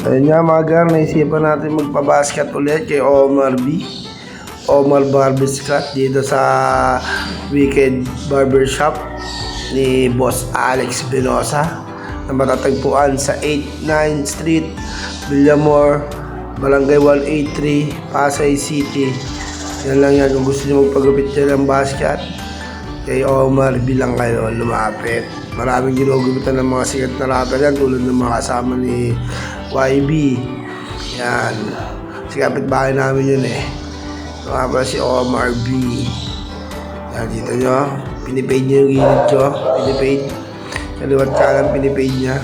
Ayun nga mga gar, naisipan natin magpabasket ulit kay Omar B. Omar Barbiscat dito sa Wicked Barbershop ni Boss Alex Benosa na matatagpuan sa 89th Street, Villamor, Barangay 183, Pasay City. Yan lang yan, kung gusto nyo magpagupit dyan ng basket kay Omar bilang kayo lumapit. Maraming ginugupitan ng mga sikat na rapper yan tulad ng mga kasama ni YB. Yan, si kapitbahay namin yun eh. Mga pala si Omar B. Yan, dito nyo, pinipade nyo yung gilid nyo, pinipade. Kaliwat kanan pinipade niya.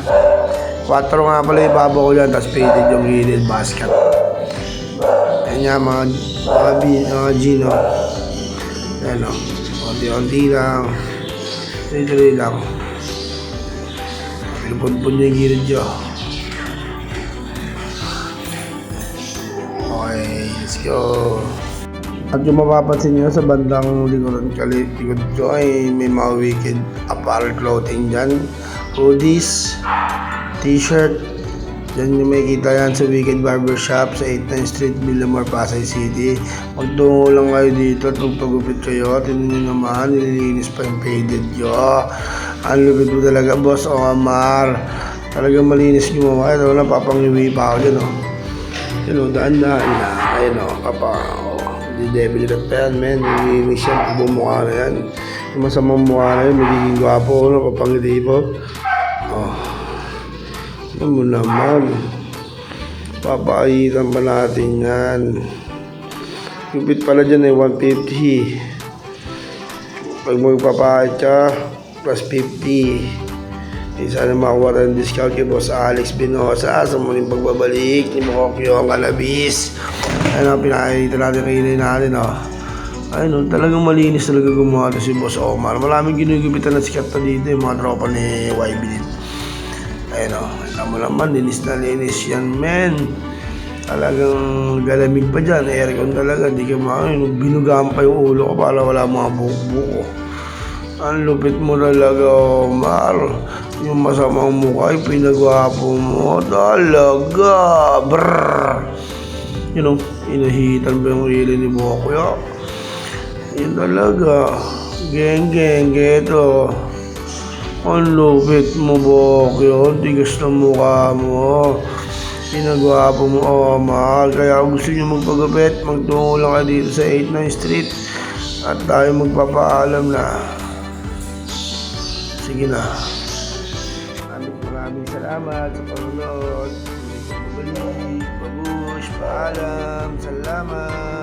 4 nga pala yung baba ko yan, tapos faded yung gilid basket. Yan nga mga Gino. Yan o, onti-onti lang, tuloy-tuloy lang. Pinupun nyo yung gilid nyo. Okay, let's go. At yung mapapansin nyo sa bandang likod ko ay may mga Wicked apparel clothing dyan. Hoodies, t-shirt. Dyan yung makikita yan sa Wicked Barbershop sa 89th Street, Villamor, Pasay City. Magtungo lang kayo dito at magpagupit kayo. Tinan nyo naman, nililinis pa yung faded nyo. Ang lupit mo talaga, Boss Omar. Talagang malinis nyo mga. Ito, napapangiwi pa ako dyan o. Yun o, daan-daan na. Ayun o, Devil Rep yan, men. Nilinis yan, bumukha na yan. Yung masamang mukha na yun, magiging gwapo, kapangiti po. Oh. Yan mo naman. Papaitan pa natin yan. Kupit pala dyan ay 150. Pag magpapahit ka, plus 50. Sana makakuha ng discount kay Boss Alex Benosa sa muling pagbabalik ni Mokyo ang Kalabis. Ayun ang pinakita natin kailay natin o. Ayun o, talagang malinis talaga gumawa si Boss Omar. Maraming ginugupitan na sikat na dito yung mga tropa ni YB dito. Ayun o, alam mo naman, linis na linis yan, men. Talagang galamig pa dyan, aircon talaga. Di ka binugaan pa yung ulo ko para wala mga buko-buko. Ang lupit mo talaga, Omar. Yung masamang mukha ay pinagwapo mo talaga. Brrrr. You know, inahitan ba yung rili ni Bokyo? Yun talaga. Geng, geto. Ang lupit mo, Bokyo. Tigas ng mukha mo. Pinagwapo mo, Omar. Kaya kung gusto nyo magpagupit, magtungo lang ka dito sa 89th Street. At tayo magpapaalam na. Sige na. Maraming salamat sa panonood. Babush, paalam, salamat.